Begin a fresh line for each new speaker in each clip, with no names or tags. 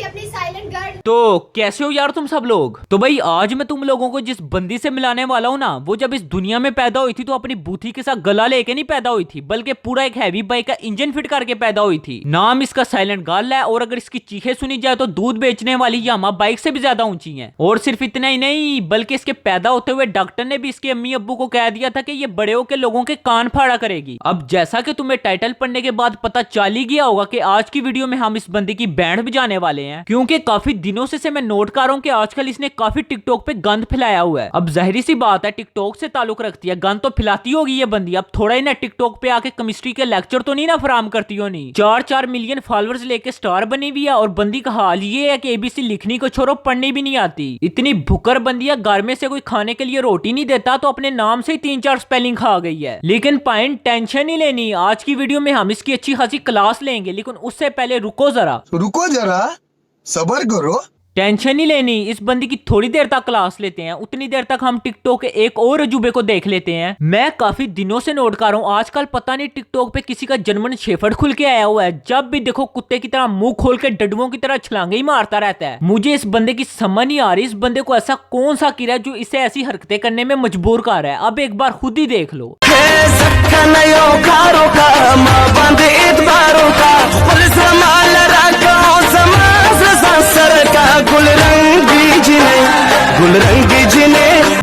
अपनी silent girl.
तो कैसे हो यार तुम सब लोग। तो भाई आज मैं तुम लोगों को जिस बंदी से मिलाने वाला हूँ ना, वो जब इस दुनिया में पैदा हुई थी तो अपनी बूथी के साथ गला लेके नहीं पैदा हुई थी, बल्कि पूरा एक हैवी बाइक का इंजन फिट करके पैदा हुई थी। नाम इसका साइलेंट गर्ल है और अगर इसकी चीखें सुनी जाए तो दूध बेचने वाली यामा बाइक से भी ज्यादा ऊंची है। और सिर्फ इतना ही नहीं बल्कि इसके पैदा होते हुए डॉक्टर ने भी इसके अम्मी अब्बू को कह दिया था कि ये बड़े होकर लोगों के कान फाड़ा करेगी। अब जैसा कि तुम्हें टाइटल पढ़ने के बाद पता चल ही गया होगा कि आज की वीडियो में हम इस बंदी की बैंड बजाने वाले हैं, क्योंकि काफी दिनों से मैं नोट कर रहा हूं कि आजकल इसने काफी टिकटॉक पे गंद फैलाया हुआ है। अब जाहिर सी बात है टिकटॉक से ताल्लुक रखती है, गंद तो फैलाती होगी ये बंदी। अब थोड़ा ही ना टिकटॉक पे आके केमिस्ट्री के लेक्चर तो नहीं ना फराम करती हो। नहीं 4-4 मिलियन फॉलोअर्स लेके स्टार बनी हुई है और बंदी का हाल ये है कि एबीसी लिखनी को छोड़ो पढ़नी भी नहीं आती। इतनी भुकर बंदी है, घर में से कोई खाने के लिए रोटी नहीं देता तो अपने नाम से ही 3-4 स्पेलिंग खा गई है। लेकिन पाइन टेंशन नहीं लेनी, आज की वीडियो में हम इसकी अच्छी खासी क्लास लेंगे, लेकिन उससे पहले रुको जरा
सबर करो।
टेंशन नहीं लेनी, इस बंदी की थोड़ी देर तक क्लास लेते हैं, उतनी देर तक हम टिकटॉक के एक और अजूबे को देख लेते हैं। मैं काफी दिनों से नोट कर रहा हूँ आजकल पता नहीं टिकटॉक पे किसी का जर्मन शेफर्ड खुल के आया हुआ है। जब भी देखो कुत्ते की तरह मुंह खोल के डडुओं की तरह छलांगे ही मारता रहता है। मुझे इस बंदे की समझ नहीं आ रही, इस बंदे को ऐसा कौन सा कीड़ा है जो इसे ऐसी हरकतें करने में मजबूर कर रहा है। अब एक बार खुद ही देख लो।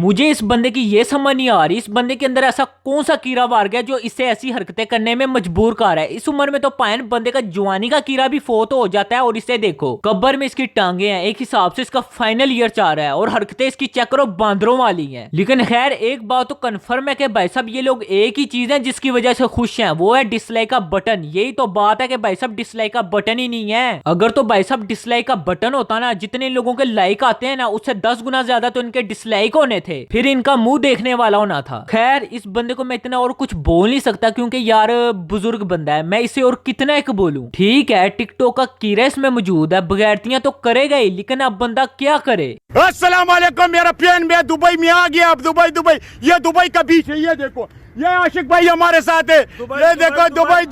मुझे इस बंदे की ये समझ नहीं आ रही, इस बंदे के अंदर ऐसा कौन सा कीड़ा वार गया जो इससे ऐसी हरकतें करने में मजबूर कर रहा है। इस उम्र में तो पायन बंदे का जवानी का कीड़ा भी फोत हो जाता है और इसे देखो कब्र में इसकी टांगे हैं। एक हिसाब से इसका फाइनल ईयर चाह रहा है और हरकतें इसकी चेक करो बांदरों वाली हैं। लेकिन खैर एक बात तो कन्फर्म है कि भाई साहब ये लोग एक ही चीज है जिसकी वजह से खुश हैं, वो है डिसलाइक का बटन। यही तो बात है कि भाई साहब डिसलाइक का बटन ही नहीं है। अगर तो भाई साहब डिसलाइक का बटन होता ना, जितने लोगों के लाइक आते हैं ना उससे 10 गुना ज्यादा तो इनके डिसलाइक होने थे, फिर इनका मुंह देखने वाला होना था। खैर इस बंदे को मैं इतना और कुछ बोल नहीं सकता क्योंकि यार बुजुर्ग बंदा है, मैं इसे और कितना एक बोलूं। ठीक है टिकटॉक का कीड़ा इसमें मौजूद है, बगैरतियां तो करेगा ही, लेकिन अब बंदा क्या करे।
अस्सलाम वालेकुम मेरा प्यार, मैं दुबई में आ गया। अब दुबई ये दुबई का बीच है, ये देखो ये आशिक भाई हमारे साथ है। ये देखो दुबई।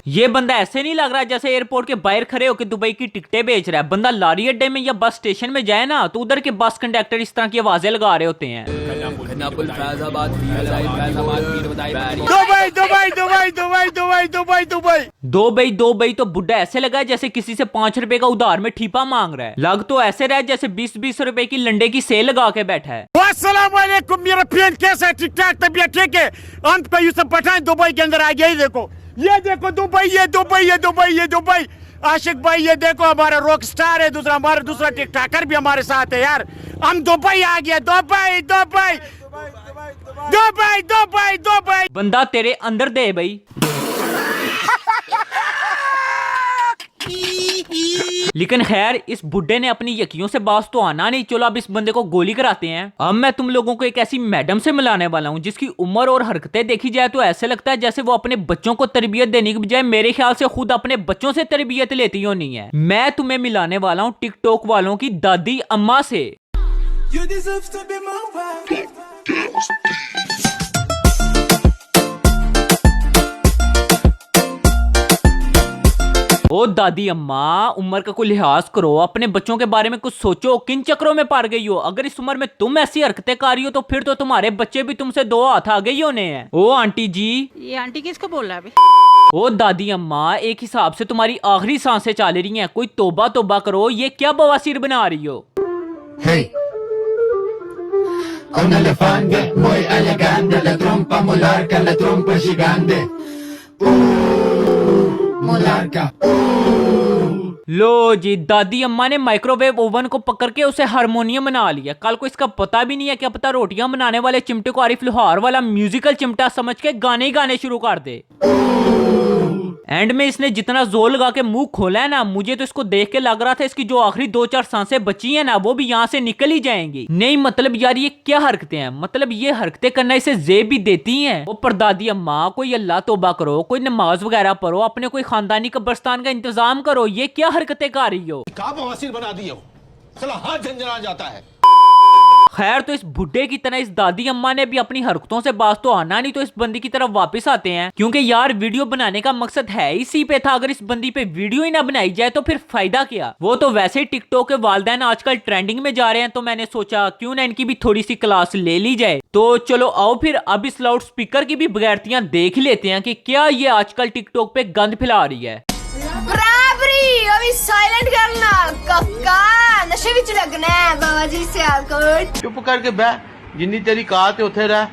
ये बंदा ऐसे नहीं लग रहा जैसे एयरपोर्ट के बाहर खड़े होकर दुबई की टिकटें बेच रहा है। बंदा लारी अड्डे में या बस स्टेशन में जाए ना तो उधर के बस कंडक्टर इस तरह की आवाजें लगा रहे होते हैं। दो भाई तो बुड्ढा ऐसे लगा है जैसे किसी से 5 रुपए का उधार में ठीपा मांग रहा है। लग तो ऐसे रहा है जैसे 20-20 रुपए की लंडे की सेल लगा के बैठा है।
अस्सलाम वालेकुम मेरा फ्रेंड, कैसा है? ठीक ठाक, तबीयत ठीक है? अंत का यूसुफ पठान दुबई के अंदर आ गया। ये देखो दुबई। आशिक भाई ये देखो हमारा रॉक स्टार है, हमारा दूसरा टिक टाकर भी हमारे साथ है यार। हम दुबई आ गया। दुबई।
बंदा तेरे अंदर दे भाई। लेकिन खैर इस बुड्ढे ने अपनी यकियों से बास तो आना नहीं। चलो अब इस बंदे को गोली कराते हैं। अब मैं तुम लोगों को एक ऐसी मैडम से मिलाने वाला हूँ जिसकी उम्र और हरकतें देखी जाए तो ऐसे लगता है जैसे वो अपने बच्चों को तरबियत देने की बजाय मेरे ख्याल से खुद अपने बच्चों से तरबियत लेती होनी है। मैं तुम्हें मिलाने वाला हूँ टिकटॉक वालों की दादी अम्मा से। ओ दादी अम्मा, उम्र का कोई लिहाज करो, अपने बच्चों के बारे में कुछ सोचो। किन चक्रों में पड़ गई हो? अगर इस उम्र में तुम ऐसी हरकतें कर रही हो तो फिर तो तुम्हारे बच्चे भी तुमसे 2 हाथ आगे ही होने हैं। ओ आंटी जी।
ये आंटी किसको बोल रहा है अभी?
ओ दादी अम्मा, एक हिसाब से तुम्हारी आखिरी सांसें चल रही हैं, कोई तोबा करो। ये क्या बवासीर बना रही हो?
Hey, un elefante muy elegante, la trompa molarca, la trompa gigante. Molarca.
लो जी, दादी अम्मा ने माइक्रोवेव ओवन को पकड़ के उसे हारमोनियम बना लिया। कल को इसका पता भी नहीं है, क्या पता रोटियां बनाने वाले चिमटे को आरिफ लोहार वाला म्यूजिकल चिमटा समझ के गाने ही गाने शुरू कर दे। एंड में इसने जितना जोर लगा के मुंह खोला है ना, मुझे तो इसको देख के लग रहा था इसकी जो आखिरी 2-4 सांसें बची हैं ना वो भी यहाँ से निकल ही जाएंगी। नहीं मतलब यार ये क्या हरकतें हैं, मतलब ये हरकतें करना इसे जेब भी देती हैं। वो परदादी अम्मा, कोई अल्लाह तौबा करो, कोई नमाज वगैरह पढ़ो, अपने कोई खानदानी कब्रिस्तान का इंतजाम करो। ये क्या हरकतें कर रही हो?
का बवासीर बना दिए हो, साला हाथ झंझना जाता है।
खैर तो इस बुड्ढे की तरह इस दादी अम्मा ने भी अपनी हरकतों से बाज तो आना नहीं, तो इस बंदी की तरफ वापस आते हैं, क्योंकि यार वीडियो बनाने का मकसद है इसी पे था। अगर इस बंदी पे वीडियो ही ना बनाई जाए तो फिर फायदा क्या। वो तो वैसे ही टिकटॉक के वालिदैन आजकल ट्रेंडिंग में जा रहे हैं, तो मैंने सोचा क्यों ना इनकी भी थोड़ी सी क्लास ले ली जाए। तो चलो आओ फिर अब इस लाउड स्पीकर की भी बगैरतियां देख लेते हैं कि क्या ये आजकल टिकटॉक पे गंद फैला रही है।
बराबरी अभी साइलेंट करना कक्का नशे विच लगना है बाबा जी सियालकोट।
चुप करके बह, जिन्नी तेरी कात है उत्थे रह,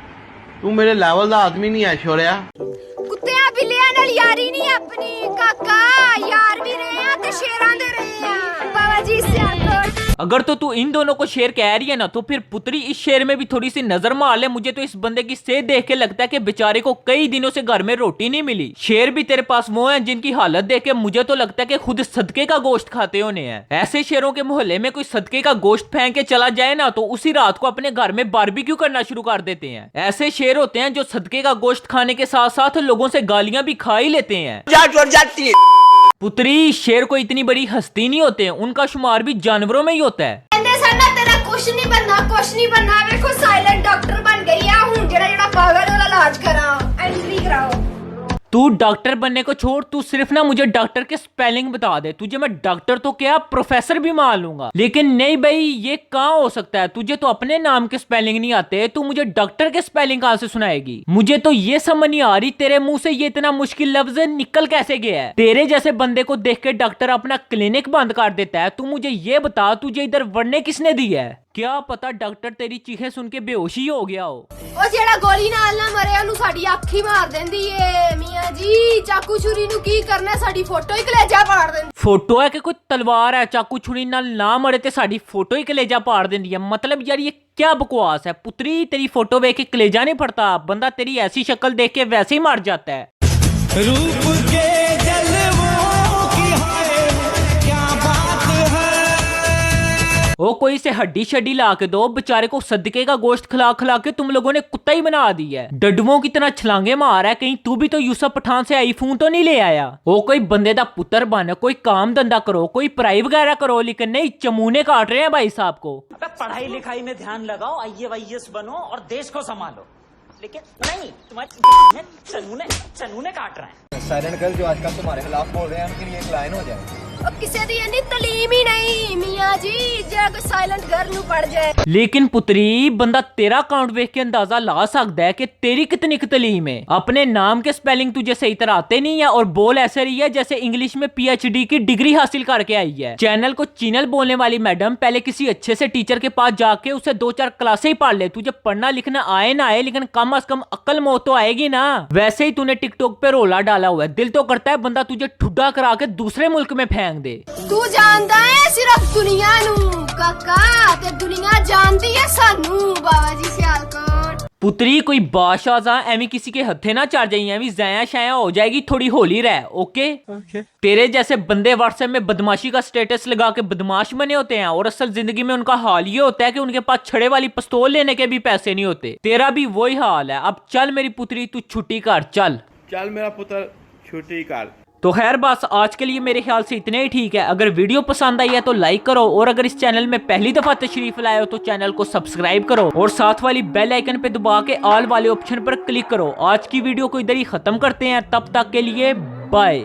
तू मेरे लेवल दा आदमी नहीं है छोरिया।
कुत्तियां बिल्लियां नाल यारी नहीं अपनी काका, यार भी रहे हैं ते शेरां दे रहे हैं बाबा जी सियालकोट।
अगर तो तू इन दोनों को शेर कह रही है ना, तो फिर पुत्री इस शेर में भी थोड़ी सी नजर मार ले। मुझे तो इस बंदे की सेहत देख के लगता है कि बेचारे को कई दिनों से घर में रोटी नहीं मिली। शेर भी तेरे पास वो हैं जिनकी हालत देख के मुझे तो लगता है कि खुद सदके का गोश्त खाते होने हैं। ऐसे शेरों के मोहल्ले में कोई सदके का गोश्त फेंक के चला जाए ना, तो उसी रात को अपने घर में बारबेक्यू करना शुरू कर देते हैं। ऐसे शेर होते हैं जो सदके का गोश्त खाने के साथ साथ लोगों से गालियां भी खा ही लेते हैं। पुत्री, शेर को इतनी बड़ी हस्ती नहीं होते, उनका शुमार भी जानवरों में ही होता है।
तेरा कुछ नहीं बनना देखो साइलेंट डॉक्टर बन गई है हूं, जेड़ा पागल वाला इलाज करा एंट्री कराओ।
तू डॉक्टर बनने को छोड़, तू सिर्फ ना मुझे डॉक्टर के स्पेलिंग बता दे, तुझे मैं डॉक्टर तो क्या प्रोफेसर भी मान लूंगा। लेकिन नहीं भाई, ये कहाँ हो सकता है, तुझे तो अपने नाम के स्पेलिंग नहीं आते, तू मुझे डॉक्टर के स्पेलिंग कहाँ से सुनाएगी। मुझे तो ये समझ नहीं आ रही तेरे मुंह से ये इतना मुश्किल लफ्ज निकल कैसे गया है। तेरे जैसे बंदे को देख के डॉक्टर अपना क्लिनिक बंद कर देता है। तू मुझे ये बता, तुझे इधर वरने किसने दी है। क्या पता डॉक्टर तेरी चीखें सुन के बेहोश ही हो गया हो।
ओ जेड़ा गोली नाल ना मरे ओनु साडी अख ही मार देंदी ਏ मियां जी। चाकू छुरी नु की करना, साडी फोटो ही कलेजा पाड़ देंदी।
फोटो है कि कोई तलवार है, चाकू छुरी नाल ना मरे ते साडी फोटो ही कलेजा पाड़ देंदी है। मतलब यार ये क्या बकवास है। पुत्री, तेरी फोटो देख के कलेजा नहीं फटता, बंदा तेरी ऐसी शक्ल देख के वैसे ही मर जाता है।
रूप के जलवों की हाय क्या बात है।
ओ कोई से हड्डी शड्डी ला के दो, बेचारे को सदके का गोश्त खिला खिला के तुम लोगों ने कुत्ता ही बना दी है। डडुओं की तरह छलांगे मार है, कहीं तू भी तो यूसुफ पठान से आईफोन तो नहीं ले आया। ओ कोई बंदे दा पुत्र बन, कोई काम धंधा करो, कोई पढ़ाई वगैरह करो, लेकिन नहीं चमूने काट रहे हैं भाई साहब को।
पढ़ाई लिखाई में ध्यान लगाओ, IAS बनो और देश को संभालो, लेकिन नहीं तुम्हारे चनूने काट रहे हैं।
साइलेंट गर्ल जो आजकल तुम्हारे खिलाफ बोल रहे हैं, उनके लिए एक लाइन हो जाए।
किसी दी इन्नी तलीम ही नहीं मियां जी, जेड़ा कोई साइलेंट गर्ल नु पड़ जाए।
लेकिन पुत्री, बंदा तेरा अकाउंट देख के अंदाजा ला सकता है कि तेरी कितनी तलीम है। अपने नाम के स्पेलिंग तुझे सही तरह आते नहीं है और बोल ऐसे रही है जैसे इंग्लिश में PhD की डिग्री हासिल करके आई है। चैनल को चैनल बोलने वाली मैडम पहले किसी अच्छे से टीचर के पास जाके उसे 2-4 क्लासे ही पढ़ ले। तुझे पढ़ना लिखना आए ना आए, लेकिन कम अज कम अक्ल मौत तो आएगी ना। वैसे ही तूने टिकटॉक पे रोला डाला हुआ है, दिल तो करता है बंदा तुझे ठुड्डा करा के दूसरे मुल्क में फेंक दे।
तू जानदा है सिर्फ दुनिया नू काका, ते दुनिया जानती है सानू बाबा जी सियालकोट।
पुत्री, कोई बादशाह एवं किसी के हथे ना चढ़ जाइए, एवं जाया शाया हो जाएगी, थोड़ी होली रह। ओके तेरे जैसे बंदे व्हाट्सएप में बदमाशी का स्टेटस लगा के बदमाश बने होते हैं, और असल जिंदगी में उनका हाल ये होता है कि उनके पास छड़े वाली पिस्तौल लेने के भी पैसे नहीं होते। तेरा भी वही हाल है। अब चल मेरी पुत्री, तू छुट्टी कर, चल
मेरा पुत्र छुट्टी कर।
तो खैर बस आज के लिए मेरे ख्याल से इतने ही ठीक है। अगर वीडियो पसंद आई है तो लाइक करो, और अगर इस चैनल में पहली दफा तशरीफ लाए हो तो चैनल को सब्सक्राइब करो, और साथ वाली बेल आइकन पे दबा के ऑल वाले ऑप्शन पर क्लिक करो। आज की वीडियो को इधर ही खत्म करते हैं, तब तक के लिए बाय।